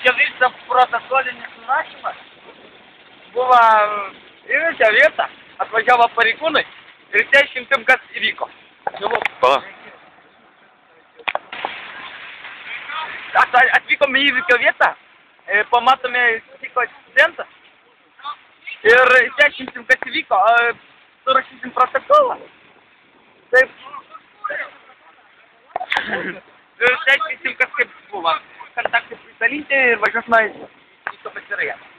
Čia vyksta protokolinis surašymas. Buvo įvykę vietą, atvažiavo pareigūnai ir išsiaiškinsim, kas įvyko. Atvykom į įvykio vietą, pamatome įvyko incidentą ir išsiaiškinsim, kas įvyko, surašysim protokolą. Taip. Ir išsiaiškinsim, kas kaip buvo. Kontaktai pasidalinti ir važiuosime į to pasirąją.